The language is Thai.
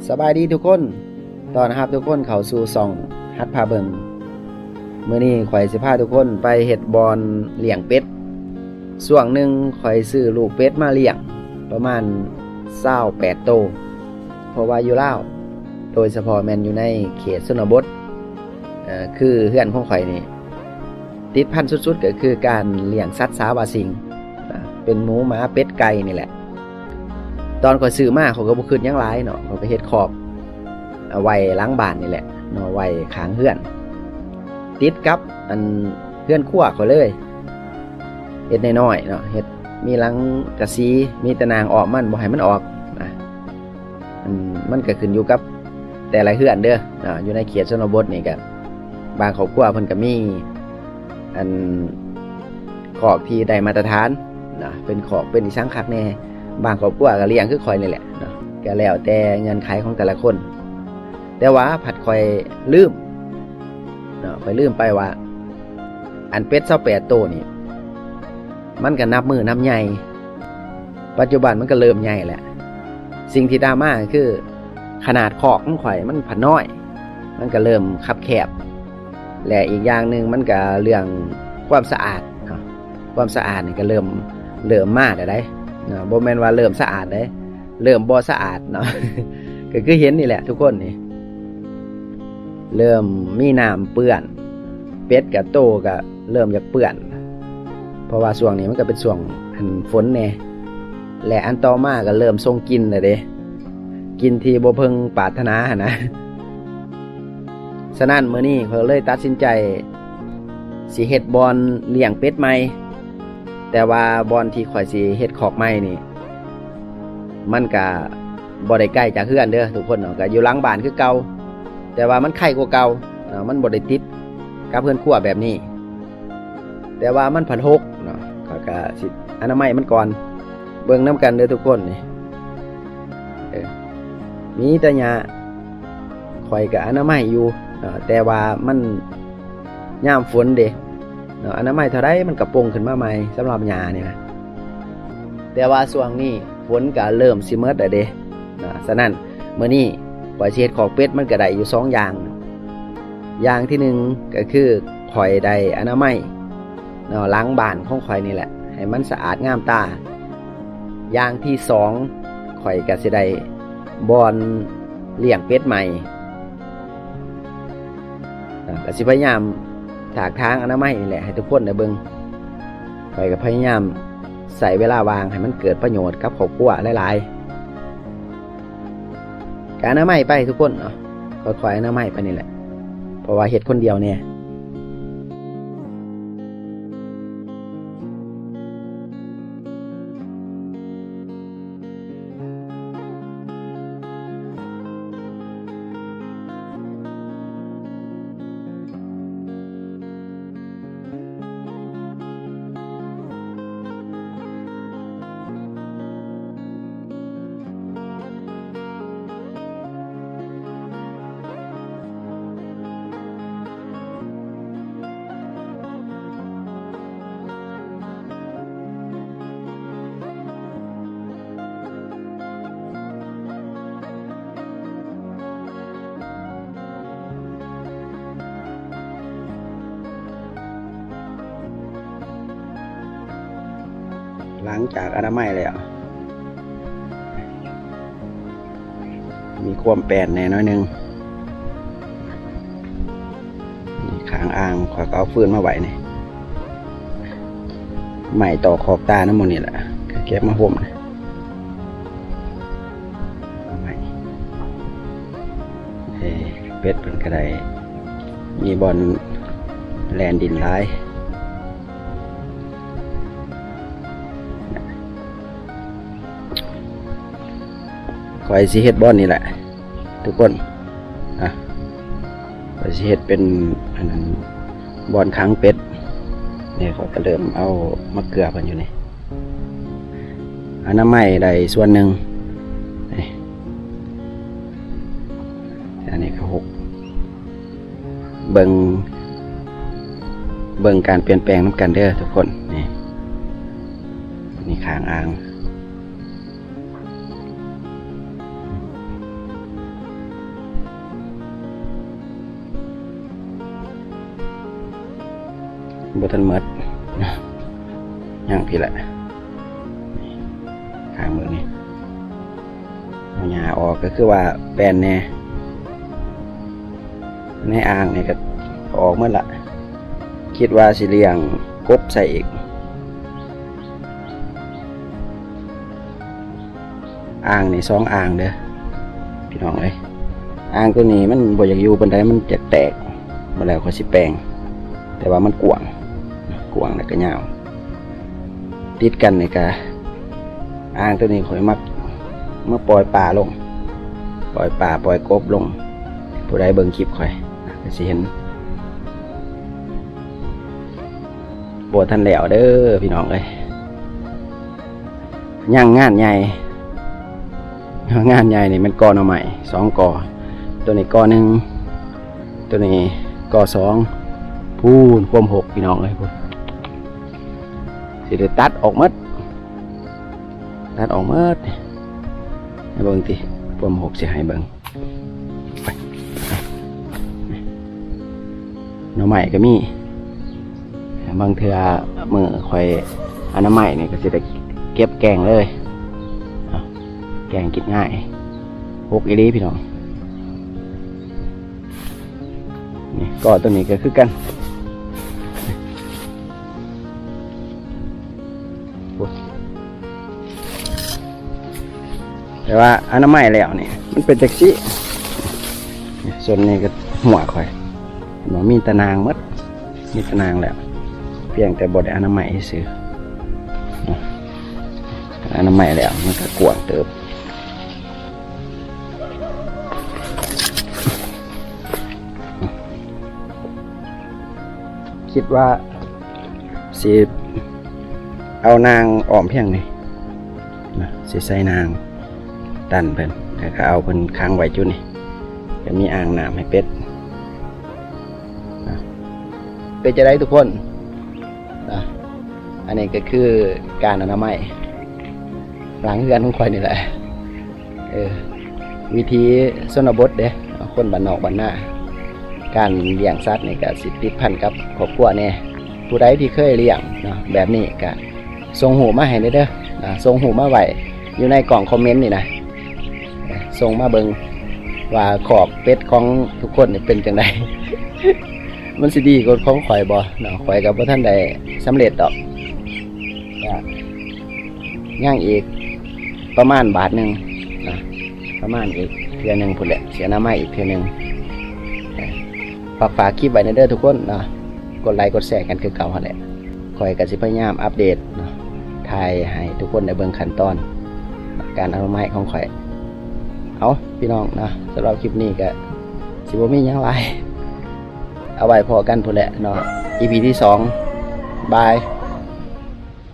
สบายดีทุกคนตอนรับทุกคนเข้าสู่ช่องฮัดพาเบิงมื้อนี้ข่อยสิพาทุกคนไปเฮ็ดบอนเลี้ยงเป็ดช่วงหนึ่งข่อยซื้อลูกเป็ดมาเลี้ยงประมาณ28โตวเพราะว่าอยู่ลาวโดยเฉพาะแม่นอยู่ในเขตชนบทคือเฮือนของข่อยนี่ติดพันสุดๆก็คือการเลี้ยงสัตว์สาวาสิงเป็นหมูหมาเป็ดไก่นี่แหละตอนข่อยซื้อมาเขาก็บ่คิดหยังหลายเนาะเขาก็เฮ็ดคอกเอาไว้หลังบ้านนี่แหละเนาะไว้ข้างเฮือนติดกับอันเฮือนครัวเขาเลยเฮ็ดน้อยๆเนาะเฮ็ดมีหลังกะสีมีตะนางออกมันบ่ให้มันออกนะมันก็ขึ้นอยู่กับแต่ละเฮือนเด้ออยู่ในเขตชนบทนี่ก็บางครอบครัวเพิ่นก็มีอันคอกที่ได้มาตรฐานนะเป็นคอกเป็นอีสังคักแน่บางครอบครัวก็เลี้ยงคือข่อยนี่แหละเนาะก็แล้วแต่เงื่อนไขของแต่ละคนแต่ว่าผัดข่อยลืมเนาะข่อยลืมไปว่าอันเป็ด28ตัวนี่มันก็นับมือนับใหญ่ปัจจุบันมันก็เริ่มใหญ่แหละสิ่งที่ตามมาคือขนาดคอกของข่อยมันผัดน้อยมันก็เริ่มคับแคบและอีกอย่างหนึ่งมันก็เรื่องความสะอาดความสะอาดนี่ก็เริ่มมาแล้วได้เนาะบ่แม่นว่าเริ่มสะอาดได้เริ่มบ่สะอาดเนาะ ก็คือเห็นนี่แหละทุกคนนี่เริ่มมีน้ำเปื้อนเป็ดกับโตก็เริ่มอยากเปื้อนเพราะว่าช่วงนี้มันก็เป็นช่วงฝนแน่และอันต่อมาก็เริ่มส่งกลิ่นแล้วเด้กลิ่นที่บ่เพิ่งปรารถนาหั่นนะฉะนั้นมื้อนี้เขาเลยตัดสินใจสิเฮ็ดบอนเลี้ยงเป็ดใหม่แต่ว่าบอนที่ข่อยสิเฮ็ดคอกใหม่นี่มันก็บ่ได้ใกล้จากเฮือนเด้อทุกคนเนาะก็อยู่หลังบ้านคือเก่าแต่ว่ามันไข่กว่าเก่ามันบ่ได้ติดกับเฮือนครัวแบบนี้แต่ว่ามันผันหกเนาะก็สิอนามัยมันก่อนเบิ่งนํกันเด้อทุกคนนี่มีแต่หญ้าข่อยก็อนามัยอยู่แต่ว่ามันยามฝนเด้เนาะอนามัยเท่าใดมันก็ป่งขึ้นมาใหม่สำหรับหญ้านี่นะแต่ว่าช่วงนี้ฝนก็เริ่มสิหมดแล้วเด้ฉะนั้นมื้อนี้ข่อยสิเฮ็ดคอกเป็ดมันก็ได้อยู่2อย่างอย่างที่1ก็คือข่อยได้อนามัยเนาะล้างบ้านของข่อยนี่แหละให้มันสะอาดงามตาอย่างที่2ข่อยก็สิได้บอนเลี้ยงเป็ดใหม่ก็สิพยายามถากทางอนามัยนี่แหละให้ทุกคนได้เบิ่งข่อยก็พยายามใส่เวลาวางให้มันเกิดประโยชน์กับครอบครัวหลายๆการอนามัยไปทุกคนเนาะค่อยๆอนามัยไปนี่แหละเพราะว่าเฮ็ดคนเดียวเนี่ยหลังจากอนามัยแล้วมีความแปลนแน่น้อยนึงนี่ขางอ่างขอยก็เอาฟืนมาไว้นี่ใหม่ต่อขอบตาน้ำมันนี่แหละเก็บมาห่มนะเป็ดเป็นกระไดมีบอลแลนดินร้ายข่อยสิเฮ็ดบอนนี่แหละทุกคนข่อยสิเฮ็ดเป็นบอนค้างเป็ดเนี่ยเขาก็เริ่มเอามะเขือกันอยู่นี่อนามัยได้ส่วนหนึ่งอันนี้ก็6เบิ่งการเปลี่ยนแปลงน้ำกันเด้อทุกคนนี่ขางอ่าง บ่ทันหมดย่างพี่แหละข้างมือนี่เอาหญ้าออกก็คือว่าแปลนแน่ในอ่างนี่ก็ออกหมดละคิดว่าสิเลี้ยงกบใส่อีกอ่างนี่2อ่างเด้อพี่น้องเอ้ยอ่างตัวนี้มันบ่อยากอยู่ปานใดมันจะแตกบ่แล้วเขาสิแปลงแต่ว่ามันกว้างแล้วก็ยาวติดกันนี่ก็อ่างตัวนี้ข่อยมักเมื่อปล่อยปลาลงปล่อยกบลงผู้ใดเบิ่งคลิปข่อยก็สิเห็นบ่ทันแล้วเด้อพี่น้องเอ้ยย่างงานใหญ่นี่มันกอหน่อใหม่2กอตัวนี้กอ1ตัวนี้กอ2พูนความ6พี่น้องเอ้ยพูนสิได้ตัดออกหมดให้เบิ่งติความ6สิให้เบิ่งไปหน่อใหม่ก็มีบางเทื่อมื้อข่อยอันหน่อใหม่นี่ก็สิได้เก็บแกงเลยแกงกินง่าย6อีหลีพี่น้องนี่ก็ตัวนี้ก็คือกันแต่ว่าอนามัยแล้วนี่มันเป็นจักซี่ส่วนนี้ก็หัวข่อยหมอมีตะนางมัดมีตะนางแล้วเพียงแต่บ่ได้อนามัยซื่ออนามัยแล้วมันก็กว้างเติบคิดว่าสิเอานางอ้อมเพียงนี่สิใส่นางตันเพิ่นแล้วก็เอาเพิ่นค้างไว้จุดนี่จะมีอ่างน้ำให้เป็ดเป็นจะได้ทุกคนอันนี้ก็คือการอนามัยหลังเรือนของข่อยนี่แหละวิธีชนบทเด้คนบ้านนอกบ้านหน้าการเลี้ยงสัตว์นี่ก็สิติดพันกับครอบครัวแน่ผู้ใดที่เคยเลี้ยงเนาะแบบนี้ก็ส่งหูมาให้เด้อส่งหูมาไว้อยู่ในกล่องคอมเมนต์นี่นะส่งมาเบิ่งว่าขอบเป็ดของทุกคนนี่เป็นจังได มันสิดีกว่าของข่อยบ่เนาะข่อยก็บ่ทันได้สำเร็จดอกย่างอีกประมาณบาทนึงนะประมาณอีกเทื่อนึงพุ่นแหละเสียหน้าไม้อีกเทื่อนึงฝากคลิปไว้เด้อทุกคนเนาะกดไลค์กดแชร์กันคือเก่าหั่นแหละข่อยก็สิพยายามอัปเดตเนาะถ่ายให้ทุกคนได้เบิ่งขั้นตอนการอนามัยของข่อยเอาพี่น้องนะสำหรับคลิปนี้ก็สิบ่มีหยังหลายเอาไว้พอกันพุ่นแหละเนาะ EP ที่2บาย